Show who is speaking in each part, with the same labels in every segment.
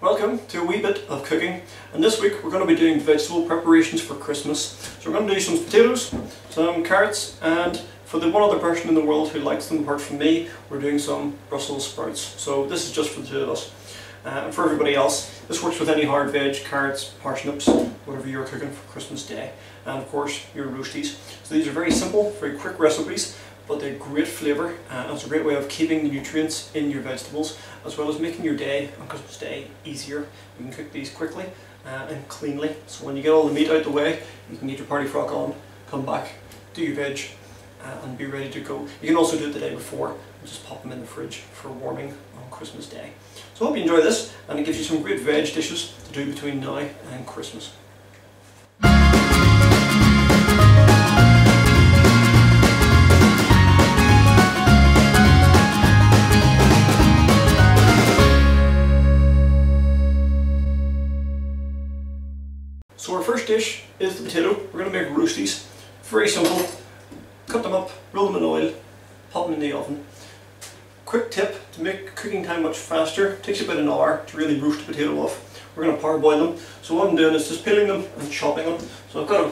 Speaker 1: Welcome to a wee bit of cooking, and this week we're going to be doing vegetable preparations for Christmas. So we're going to do some potatoes, some carrots, and for the one other person in the world who likes them apart from me, we're doing some Brussels sprouts. So this is just for the two of us. And for everybody else, this works with any hard veg, carrots, parsnips, whatever you're cooking for Christmas Day. And of course your roasties. So these are very simple, very quick recipes, but they're great flavour and it's a great way of keeping the nutrients in your vegetables, as well as making your day on Christmas Day easier. You can cook these quickly and cleanly, so when you get all the meat out the way, you can get your party frock on, come back, do your veg and be ready to go. You can also do it the day before and just pop them in the fridge for warming on Christmas Day. So I hope you enjoy this, and it gives you some great veg dishes to do between now and Christmas. So our first dish is the potato. We're going to make roasties. Very simple. Cut them up, roll them in oil, pop them in the oven. Quick tip to make cooking time much faster. It takes about an hour to really roast the potato off. We're going to parboil them. So what I'm doing is just peeling them and chopping them. So I've got a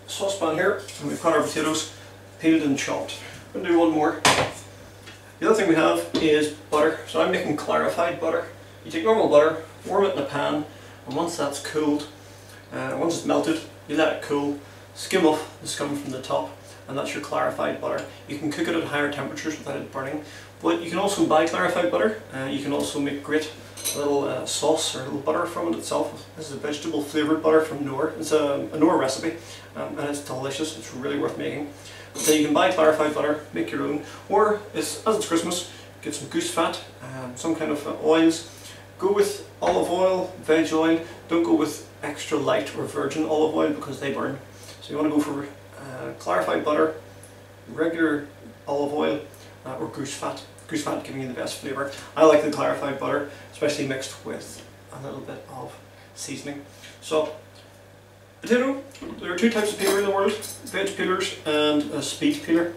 Speaker 1: saucepan here and we've got our potatoes peeled and chopped. I'm going to do one more. The other thing we have is butter. So I'm making clarified butter. You take normal butter, warm it in a pan, and once that's cooled, once it's melted, you let it cool, skim off the scum from the top, and that's your clarified butter. You can cook it at higher temperatures without it burning, but you can also buy clarified butter. You can also make great little sauce or little butter from it itself. This is a vegetable flavoured butter from Knorr. It's a Knorr recipe, and it's delicious. It's really worth making. So you can buy clarified butter, make your own, or as it's Christmas, get some goose fat, some kind of oils. Go with olive oil, veg oil. Don't go with extra light or virgin olive oil because they burn. So you want to go for clarified butter, regular olive oil, or goose fat. Goose fat giving you the best flavour. I like the clarified butter, especially mixed with a little bit of seasoning. So, potato, there are two types of peeler in the world, veg peelers and a speed peeler.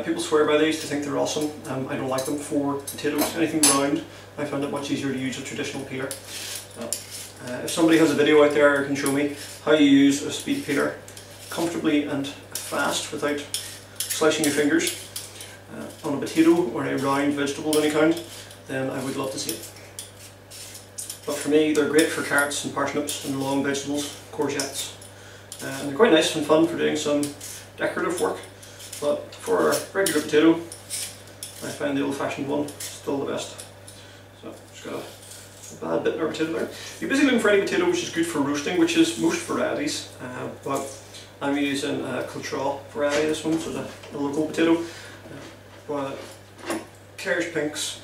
Speaker 1: People swear by these, they think they're awesome. I don't like them for potatoes. Anything round, I find it much easier to use a traditional peeler. If somebody has a video out there or can show me how you use a speed peeler comfortably and fast without slicing your fingers on a potato or a round vegetable of any kind, then I would love to see it. But for me, they're great for carrots and parsnips and long vegetables, courgettes. And they're quite nice and fun for doing some decorative work. But for a regular potato, I find the old-fashioned one still the best. So just got a bad bit in our potato there. You're basically looking for any potato which is good for roasting, which is most varieties. But I'm using a colourful variety, this one, so it's a local potato. But Claire's Pinks,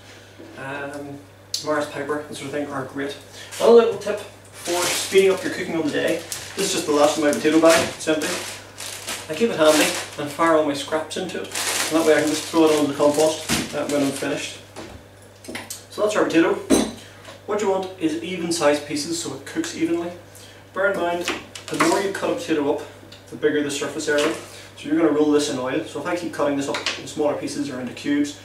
Speaker 1: Mars Piper, that sort of thing are great. Another little tip for speeding up your cooking on the day. This is just the last of my potato bag, it's empty. I keep it handy and fire all my scraps into it, and that way I can just throw it onto the compost when I'm finished. So that's our potato. What you want is even sized pieces so it cooks evenly. Bear in mind, the more you cut a potato up, the bigger the surface area. So you're going to roll this in oil. So if I keep cutting this up in smaller pieces or into cubes,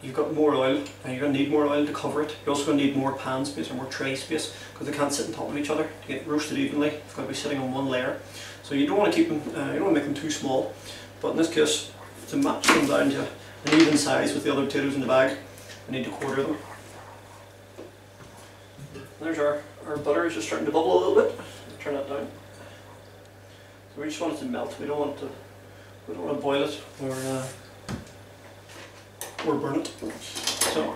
Speaker 1: you've got more oil, and you're going to need more oil to cover it. You're also going to need more pan space or more tray space because they can't sit on top of each other to get roasted evenly. It's got to be sitting on one layer. So you don't want to keep them, you don't want to make them too small. But in this case, to match them down to an even size with the other potatoes in the bag, I need to quarter them. There's our butter is just starting to bubble a little bit. Turn that down. So we just want it to melt. We don't want to boil it or burn it. So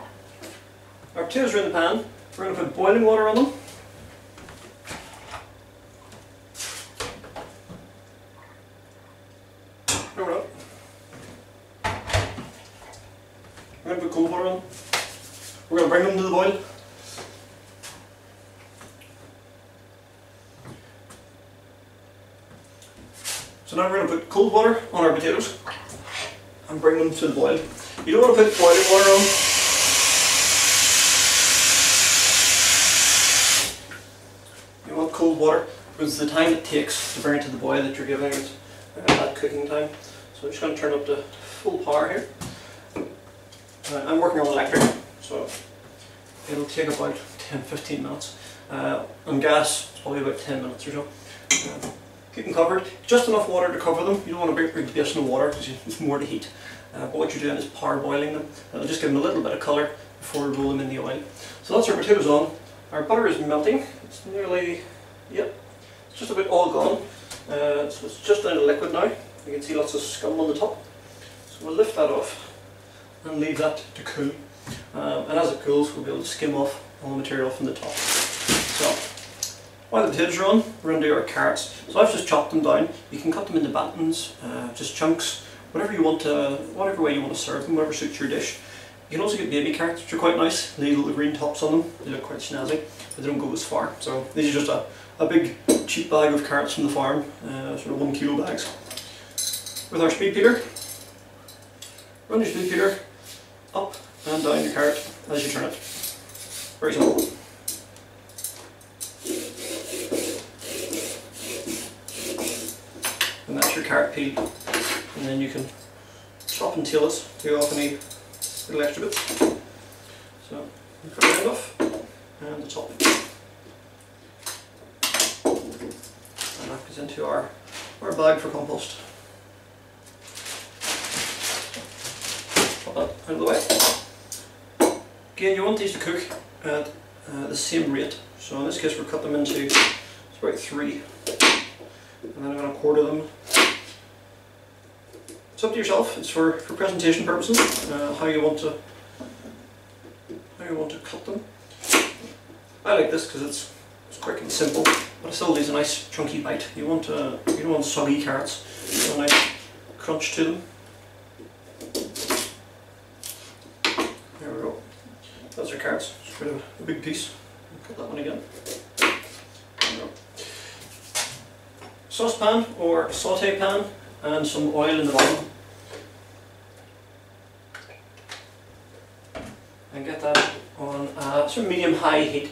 Speaker 1: our potatoes are in the pan. We're going to put boiling water on them. No, we're not. We're going to put cold water on them. We're going to bring them to the boil. So now we're going to put cold water on our potatoes and bring them to the boil. You don't want to put boiling water on. You want cold water because the time it takes to bring it to the boil that you're giving it that cooking time. So I'm just going to turn up to full power here. I'm working on electric, so it'll take about 10-15 minutes. On gas, it's probably about 10 minutes or so. Keep them covered. Just enough water to cover them. You don't want to break the basin of water because there's more to heat. But what you're doing is parboiling them. That'll just give them a little bit of colour before we roll them in the oil. So that's our potatoes on. Our butter is melting. It's nearly, yep, it's just about all gone. So it's just down to liquid now. You can see lots of scum on the top. So we'll lift that off and leave that to cool. And as it cools, we'll be able to skim off all the material from the top. So while the potatoes are on, we're going to do our carrots. So I've just chopped them down. You can cut them into bantams, just chunks, whatever you want to, whatever way you want to serve them, whatever suits your dish. You can also get baby carrots, which are quite nice. They have little green tops on them. They look quite snazzy, but they don't go as far. So these are just a big cheap bag of carrots from the farm, sort of 1 kilo bags. With our speed peeler, run your speed peeler up and down your carrot as you turn it. Very simple. And that's your carrot peel. And then you can chop and tail it, take off any little extra bits. So you cut the end off and the top. And that goes into our bag for compost. Pop that out of the way. Again, you want these to cook at the same rate. So in this case we'll cut them into, it's about 3. And then I'm going to quarter them. It's up to yourself. It's for presentation purposes, how you want to cut them. I like this because it's quick and simple, but it still leaves a nice chunky bite. You don't want soggy carrots. You want a nice crunch to them. There we go. That's our carrots. It's quite a big piece. Cut that one again. There we go. Saucepan or saute pan and some oil in the bottom. And get that on sort of medium-high heat.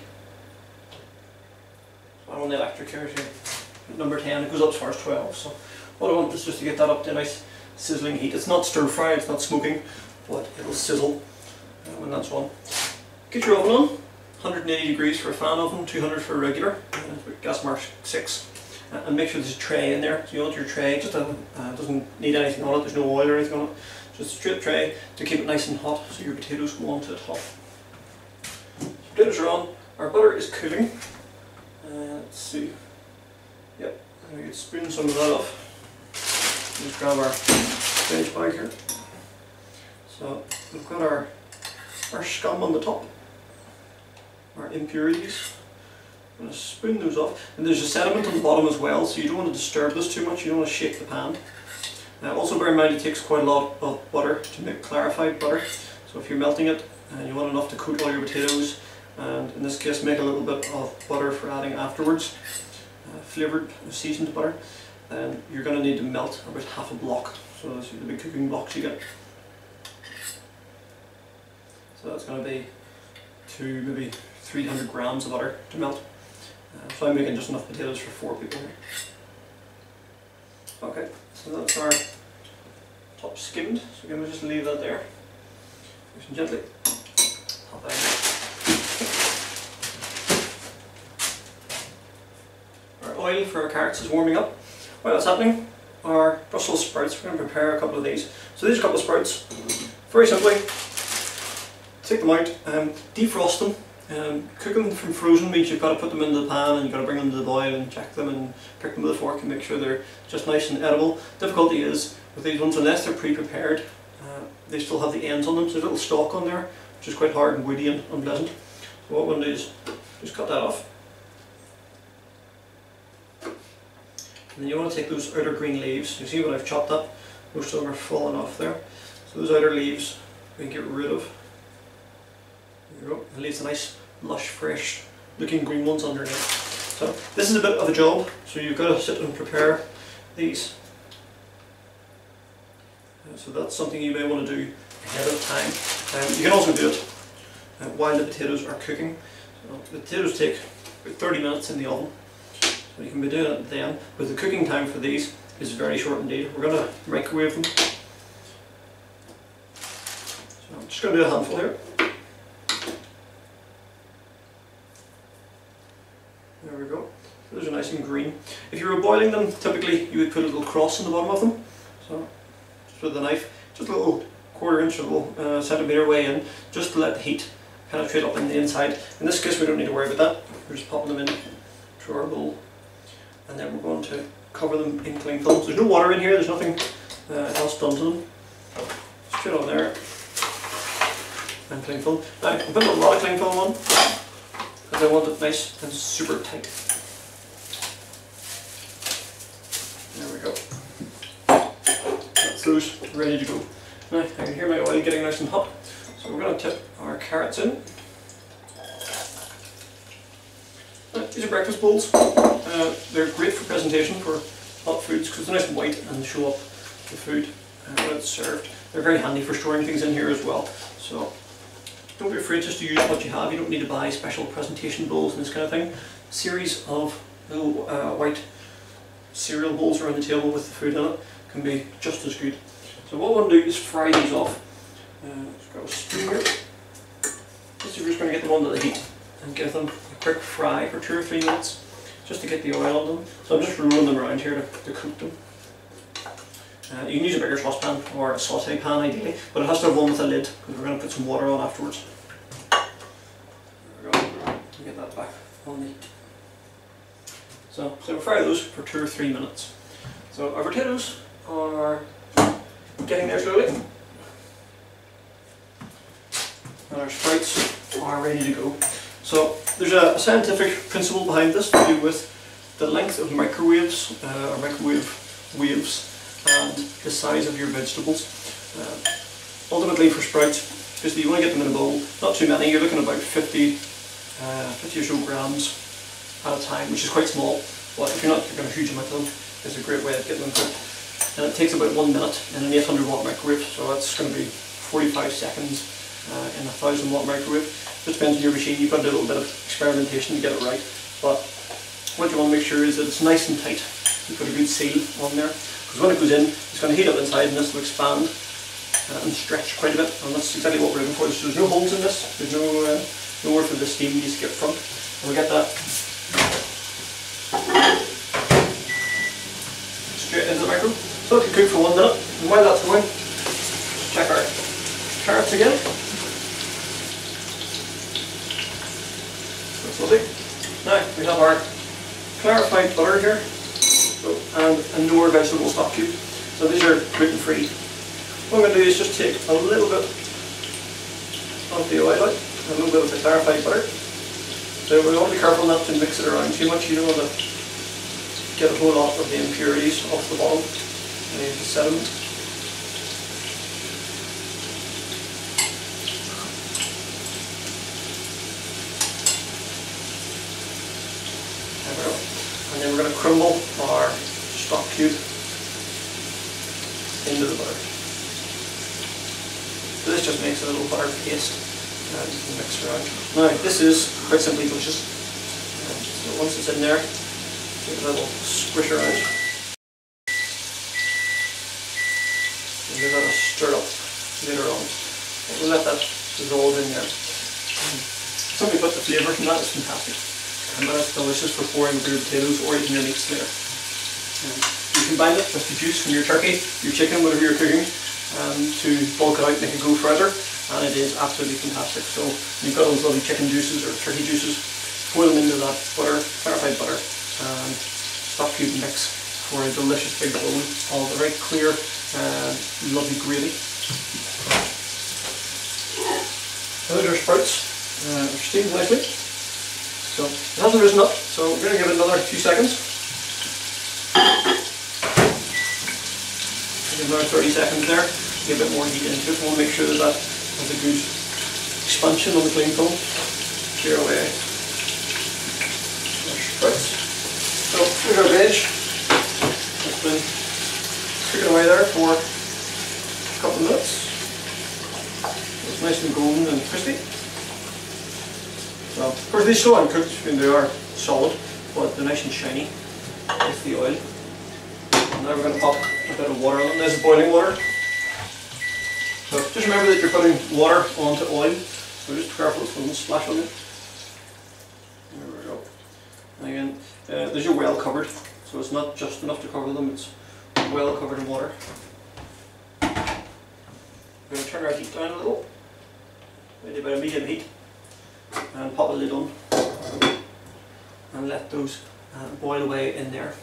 Speaker 1: So I'm on the electric here, number 10, it goes up as far as 12. So what I want is just to get that up to a nice sizzling heat. It's not stir fry, it's not smoking, but it'll sizzle when that's on. Get your oven on, 180 degrees for a fan oven, 200 for a regular, gas mark 6. And make sure there's a tray in there. So you want your tray, just doesn't need anything on it, there's no oil or anything on it. Just a straight tray to keep it nice and hot so your potatoes go onto it hot. So potatoes are on, our butter is cooling. Let's see. Yep, I'm going to spoon some of that off. Just grab our spinach bag here. So we've got our scum on the top, our impurities. I'm going to spoon those off, and there's a sediment on the bottom as well, so you don't want to disturb this too much, you don't want to shake the pan. Also bear in mind it takes quite a lot of butter to make clarified butter, so if you're melting it and you want enough to coat all your potatoes, and in this case make a little bit of butter for adding afterwards, flavoured seasoned butter, then you're going to need to melt about half a block, so those are the big cooking blocks you get. So that's going to be maybe 300 grams of butter to melt. So I'm making just enough potatoes for 4 people here. Okay, so that's our top skimmed, so we're going to just leave that there. Nice and gently pop that in. Our oil for our carrots is warming up. While that's happening, our Brussels sprouts, we're going to prepare a couple of these. So these are a couple of sprouts. Very simply, take them out, defrost them. Cooking them from frozen means you've got to put them into the pan and you've got to bring them to the boil and check them and pick them with a fork and make sure they're just nice and edible. Difficulty is with these ones, unless they're pre-prepared, they still have the ends on them, so there's a little stalk on there which is quite hard and woody and unpleasant. So what I'm going to do is just cut that off. And then you want to take those outer green leaves. You see when I've chopped that, most of them are falling off there. So those outer leaves we can get rid of. There you go. It leaves a nice lush, fresh looking green ones underneath. So this is a bit of a job, so you've got to sit and prepare these. So that's something you may want to do ahead of time. You can also do it while the potatoes are cooking. So the potatoes take about 30 minutes in the oven, so you can be doing it then. But the cooking time for these is very short indeed. We're going to microwave them. So I'm just going to do a handful here. There we go. Those are nice and green. If you were boiling them, typically you would put a little cross on the bottom of them. So, just with a knife, just a little quarter-inch or little centimetre way in, just to let the heat penetrate up in the inside. In this case, we don't need to worry about that. We're just popping them in to our bowl, and then we're going to cover them in cling film. There's no water in here. There's nothing else done to them. Straight on there, and cling film. Now, I'm putting a lot of cling film on because I want it nice and super tight. There we go. That's those ready to go. Now, I can hear my oil getting nice and hot, so we're going to tip our carrots in. Now, these are breakfast bowls. They're great for presentation for hot foods because they're nice and white and show up the food when it's served. They're very handy for storing things in here as well. So don't be afraid just to use what you have. You don't need to buy special presentation bowls and this kind of thing. A series of little white cereal bowls around the table with the food in it can be just as good. So what we'll do is fry these off. Let's go spoon here. Just we're just going to get them onto the heat and give them a quick fry for 2 or 3 minutes just to get the oil on them. So I'm just rolling them around here to cook them. You can use a bigger saucepan or a sauté pan ideally, but it has to have one with a lid because we're going to put some water on afterwards. There we go. Get that back on the heat. So we'll fry those for 2 or 3 minutes. So our potatoes are getting there slowly, and our sprouts are ready to go. So there's a scientific principle behind this to do with the length of microwaves or microwave waves and the size of your vegetables. Ultimately for sprouts, basically you want to get them in a bowl, not too many. You're looking at about 50 or so grams at a time, which is quite small, but if you're not going a huge amount of them, it's a great way of getting them cooked. And it takes about 1 minute in an 800 watt microwave, so that's going to be 45 seconds in a 1000 watt microwave. Just depends on your machine. You've got to do a little bit of experimentation to get it right, but what you want to make sure is that it's nice and tight. You put a good seal on there, because when it goes in, it's going to heat up inside and this will expand and stretch quite a bit, and that's exactly what we're looking for. So there's no holes in this, there's nowhere for the steam to escape from, and we get that straight into the micro. So it can cook for 1 minute, and while that's going, check our carrots again. That's lovely. Now we have our clarified butter here, and a Knorr vegetable stock cube. So these are gluten free. What I'm going to do is just take a little bit of the oil out, a little bit of the clarified butter. So we want to be careful not to mix it around too much. You don't want to get a whole lot of the impurities off the bottom and the sediment. There we go. And then we're going to crumble our stock cube into the butter. So this just makes a little butter paste and you can mix it around. Now this is quite simply delicious. So once it's in there, give it a little squish around. And give that a stir up later on. And we'll let that dissolve in there. Somebody put the flavour from that, it's fantastic. And that's delicious for pouring over your potatoes or even your meats later. You combine it with the juice from your turkey, your chicken, whatever you're cooking, to bulk it out, make it go further, and it is absolutely fantastic. So you've got those lovely chicken juices or turkey juices, pour them into that butter, clarified butter, and stock cube mix for a delicious big bowl of a very clear, lovely gravy. So those are sprouts, they're steamed nicely. So it hasn't risen up, so we're going to give it another few seconds. Give another 30 seconds there, get a bit more heat into it. We want to make sure that that has a good expansion on the cling film. Clear away our sprouts. So here's our veg. It's been cooking away there for a couple of minutes. It's nice and golden and crispy. So, of course, these are still uncooked, and they are solid, but they're nice and shiny with the oil. And now we're going to pop a bit of water on them. This is boiling water. So just remember that you're putting water onto oil, so just be careful it doesn't splash on you. There we go. And again, these are well covered, so it's not just enough to cover them, it's well covered in water. We're going to turn our heat down a little, maybe about a medium heat, and pop the lid on and let those boil away in there.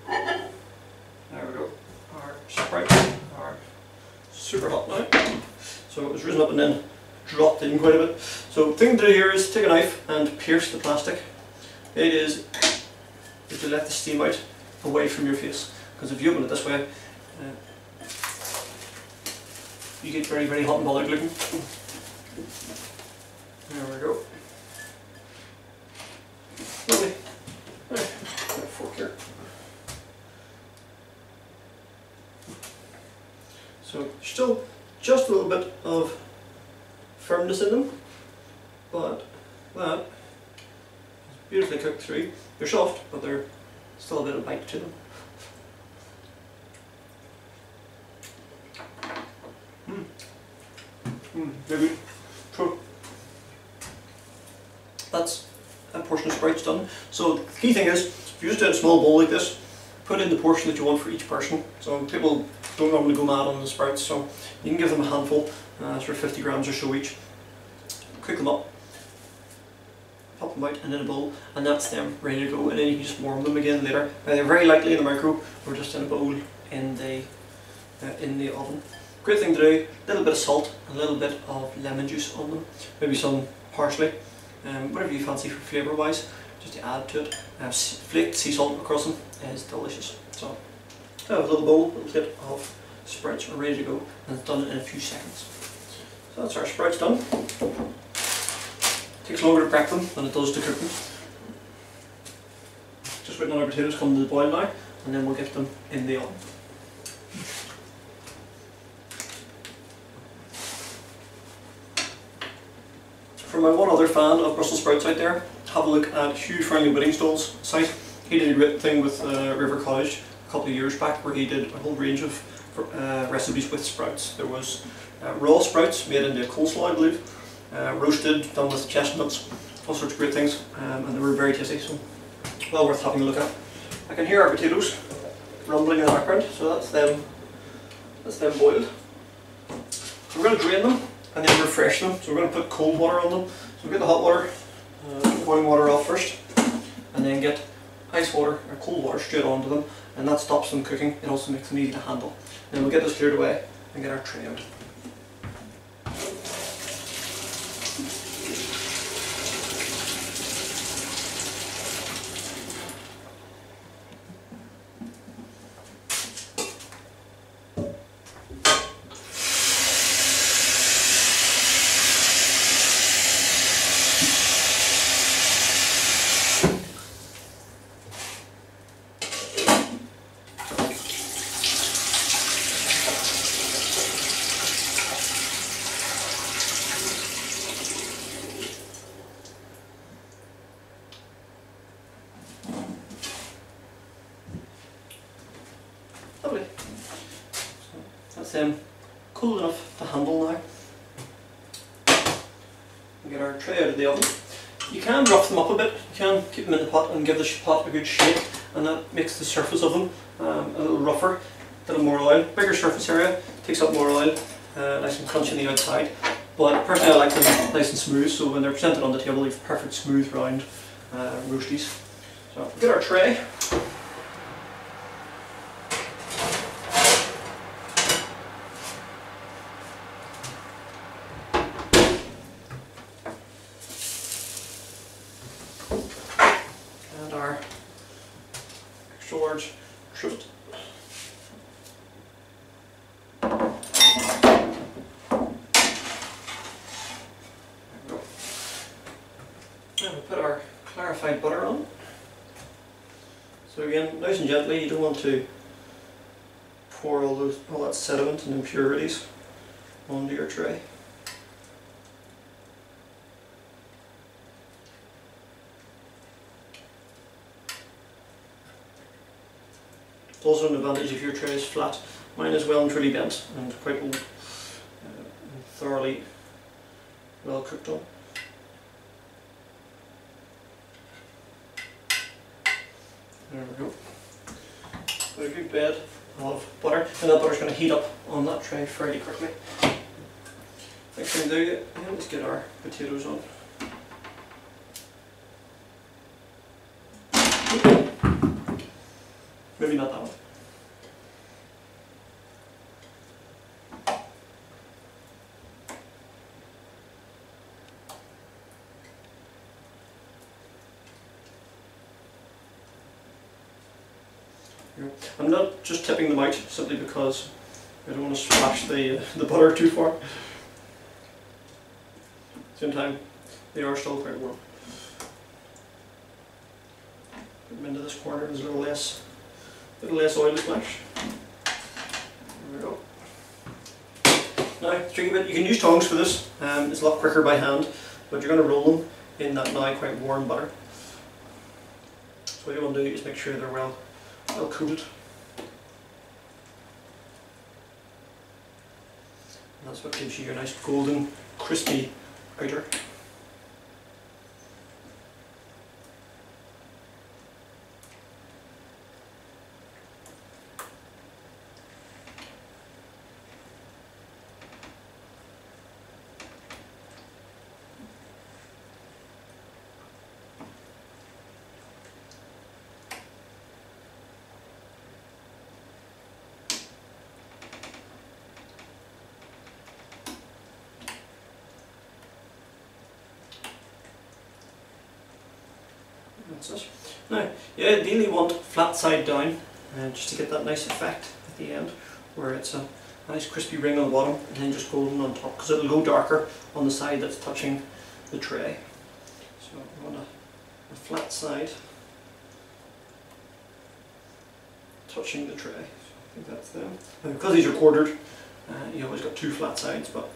Speaker 1: There we go. Our sprouts are super hot now, so it was risen up and then dropped in quite a bit. So the thing to do here is take a knife and pierce the plastic. It is to let the steam out away from your face, because if you open it this way, you get very, very hot and bothered looking. There we go. Lovely. Right, got a fork here. So still just a little bit of firmness in them, but that is beautifully cooked through. They're soft, but they're still a bit of bite to them. Very good. So that's a portion of sprouts done. So the key thing is, if you just do a small bowl like this, put in the portion that you want for each person. So people don't normally go mad on the sprouts, so you can give them a handful, sort of 50 grams or so each. Cook them up, pop them out and in a bowl, and that's them ready to go. And then you can just warm them again later, either very lightly in the micro or just in a bowl in the oven. Great thing to do, a little bit of salt, a little bit of lemon juice on them, maybe some parsley, whatever you fancy for flavour wise, just to add to it. Flaked sea salt across them is delicious. So I have a little bowl, a little bit of sprouts are ready to go, and it's done in a few seconds. So that's our sprouts done. Takes longer to prep them than it does to cook them. Just waiting on our potatoes come to the boil now, and then we'll get them in the oven. For my one other fan of Brussels sprouts out there, have a look at Hugh Fernley Whittingstall's site. He did a great thing with River Cottage a couple of years back, where he did a whole range of recipes with sprouts. There was raw sprouts made into coleslaw, I believe, roasted, done with chestnuts, all sorts of great things, and they were very tasty, so well worth having a look at. I can hear our potatoes rumbling in the background, so that's them boiled. So we're going to drain them and then refresh them. So we're going to put cold water on them. So we'll get the hot water, boiling water off first, and then get ice water or cold water straight onto them, and that stops them cooking. It also makes them easy to handle. Then we'll get this cleared away and get our tray out. Lovely. So that's cool enough to handle now. We'll get our tray out of the oven. You can rough them up a bit, you can keep them in the pot and give the pot a good shake, and that makes the surface of them a little rougher, a little more oil. Bigger surface area, takes up more oil, nice and crunchy on the outside. But personally I like them nice and smooth, so when they're presented on the table you have perfect smooth round roasties. So we'll get our tray. Our extra large trivet. And we'll put our clarified butter on. So again, nice and gently, you don't want to pour all that sediment and impurities onto your tray. It's also an advantage if your tray is flat. Mine is well and truly bent and quite old, and thoroughly well cooked on. There we go. Got a good bed of butter, and that butter's going to heat up on that tray fairly quickly. Next thing to do, let's get our potatoes on. Maybe not that one. I'm not just tipping them out simply because I don't want to splash the butter too far. At the same time, they are still quite warm. Put them into this corner, there's a little less oil to splash. There we go. Now, the tricky bit, you can use tongs for this. It's a lot quicker by hand, but you're going to roll them in that now quite warm butter. So what you want to do is make sure they're well coated. And that's what gives you your nice golden, crispy outer. That's it. Now, you ideally want flat side down, just to get that nice effect at the end, where it's a nice crispy ring on the bottom and then just golden on top, because it'll go darker on the side that's touching the tray. So we want a flat side touching the tray. So I think that's them. And because these are quartered, you always got two flat sides, but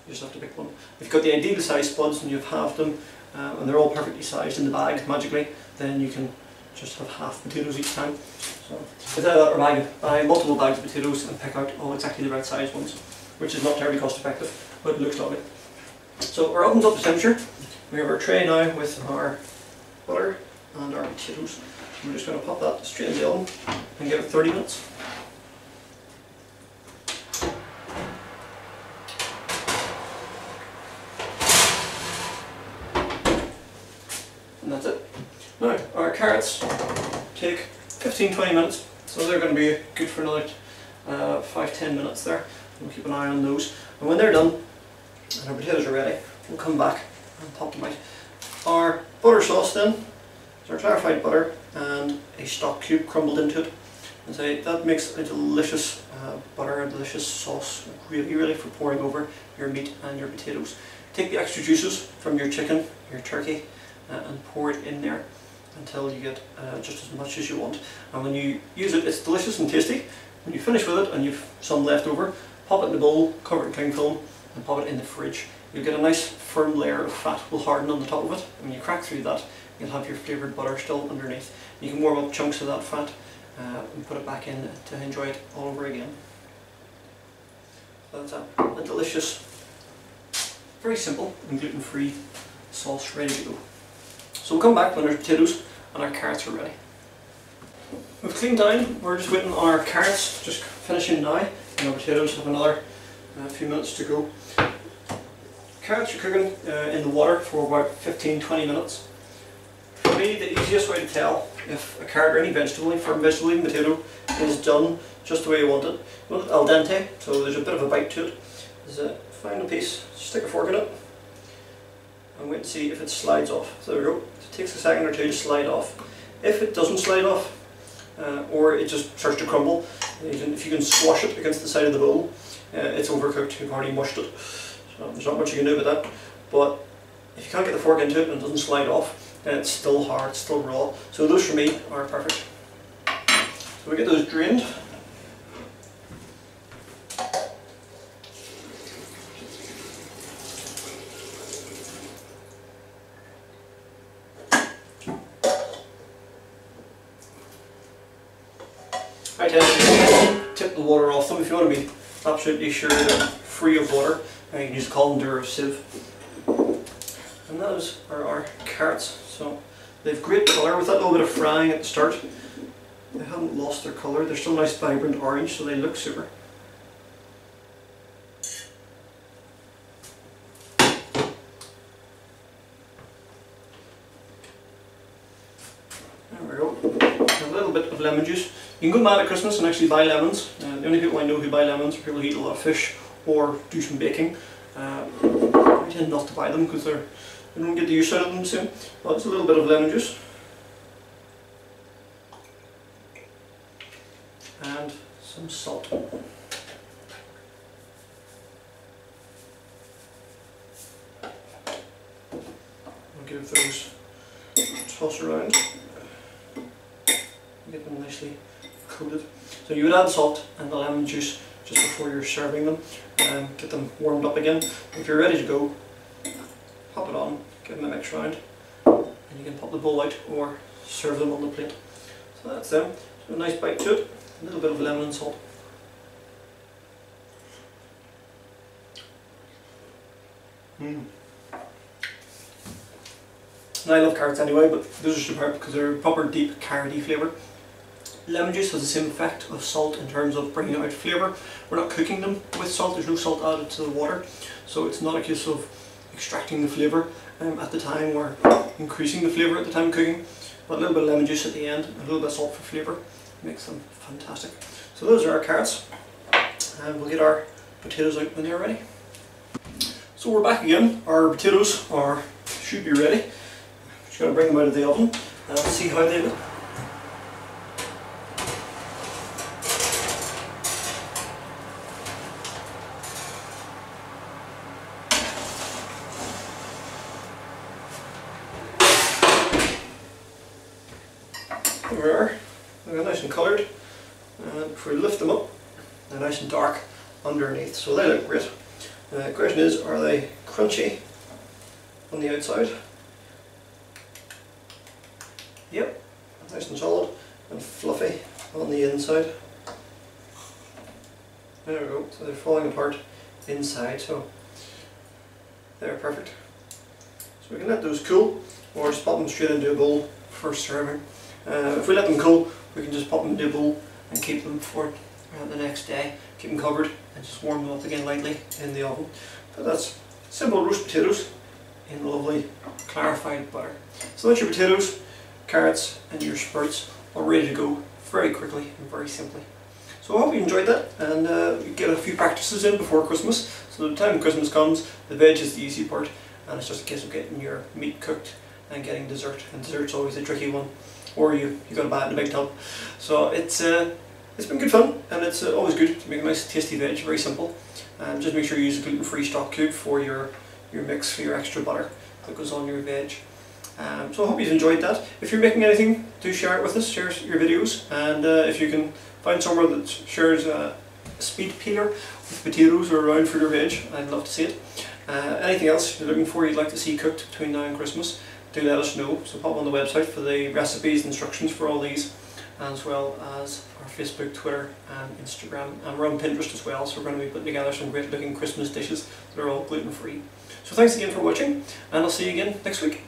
Speaker 1: you just have to pick one. If you've got the ideal size spuds and you've halved them, and they're all perfectly sized in the bag magically, then you can just have half potatoes each time. So or buy multiple bags of potatoes and pick out all exactly the right size ones, which is not terribly cost effective, but it looks lovely. So our oven's up to temperature. We have our tray now with our butter and our potatoes. We're just going to pop that straight in the oven and give it 30 minutes. And that's it. Now, our carrots take 15-20 minutes, so they're going to be good for another 5-10 minutes there. We'll keep an eye on those. And when they're done and our potatoes are ready, we'll come back and pop them out. Our butter sauce then is our clarified butter and a stock cube crumbled into it. And so that makes a delicious butter, a delicious sauce, really for pouring over your meat and your potatoes. Take the extra juices from your chicken, your turkey, and pour it in there until you get just as much as you want. And when you use it, it's delicious and tasty. When you finish with it and you've some left over, pop it in a bowl, cover it in cling film and pop it in the fridge. You'll get a nice firm layer of fat will harden on the top of it, and when you crack through that, you'll have your flavoured butter still underneath. You can warm up chunks of that fat and put it back in to enjoy it all over again. So that's a delicious, very simple and gluten-free sauce ready to go. So we'll come back when our potatoes and our carrots are ready. We've cleaned down, we're just waiting on our carrots, just finishing now, and our potatoes have another few minutes to go. Carrots are cooking in the water for about 15-20 minutes. For me, the easiest way to tell if a carrot or any vegetable, any firm vegetable, even potato, is done just the way you want it. You want it al dente, so there's a bit of a bite to it. Is find a piece, stick a fork in it, and wait and see if it slides off. So there we go. It takes a second or two to slide off. If it doesn't slide off, or it just starts to crumble, if you can squash it against the side of the bowl, it's overcooked, you've already mushed it. So there's not much you can do about that. But if you can't get the fork into it and it doesn't slide off, then it's still hard, it's still raw. So those for me are perfect. So we get those drained. I tend to tip the water off them if you want to be absolutely sure they're free of water. You can use a colander or a sieve. And those are our carrots. So They have great colour with that little bit of frying at the start. They haven't lost their colour, they're still nice vibrant orange, so they look super. There we go. A little bit of lemon juice. You can go mad at Christmas and actually buy lemons. The only people I know who buy lemons are people who eat a lot of fish or do some baking. I tend not to buy them because they don't get the use out of them soon. But it's a little bit of lemon juice. And some salt. I'll give those a toss around. Get them nicely coated. So you would add salt and the lemon juice just before you're serving them and get them warmed up again. If you're ready to go, pop it on, give them a mix round, and you can pop the bowl out or serve them on the plate. So that's them. So a nice bite to it, a little bit of lemon and salt. And I love carrots anyway, but those are superb because they're a proper deep carroty flavour. Lemon juice has the same effect of salt in terms of bringing out flavour. We're not cooking them with salt, there's no salt added to the water, so it's not a case of extracting the flavour at the time or increasing the flavour at the time of cooking. But a little bit of lemon juice at the end, a little bit of salt for flavour, makes them fantastic. So those are our carrots, and we'll get our potatoes out when they're ready. So we're back again. Our potatoes should be ready. Just got to bring them out of the oven and see how they look. There we are. They're nice and coloured, and if we lift them up, they're nice and dark underneath, so they look great. The question is, are they crunchy on the outside? Yep, nice and solid and fluffy on the inside. There we go, so they're falling apart inside, so they're perfect. So we can let those cool, or just pop them straight into a bowl for serving. If we let them cool, we can just pop them into a bowl and keep them for the next day. Keep them covered and just warm them up again lightly in the oven. But that's simple roast potatoes in lovely clarified butter. So that's your potatoes, carrots and your sprouts all ready to go very quickly and very simply. So I hope you enjoyed that, and you get a few practices in before Christmas. So the time Christmas comes, the veg is the easy part, and it's just a case of getting your meat cooked and getting dessert. And dessert's always a tricky one, or you got to buy it in a big tub. So it's been good fun, and it's always good to make a nice tasty veg, very simple. And just make sure you use a gluten-free stock cube for your mix, for your extra butter that goes on your veg. So I hope you've enjoyed that. If you're making anything, do share it with us, share your videos, and if you can find somewhere that shares a speed peeler with potatoes or around for your veg, I'd love to see it. Anything else you're looking for, you'd like to see cooked between now and Christmas, do let us know. So pop on the website for the recipes and instructions for all these, as well as our Facebook, Twitter and Instagram, and we're on Pinterest as well, so we're going to be putting together some great looking Christmas dishes that are all gluten free. So thanks again for watching, and I'll see you again next week.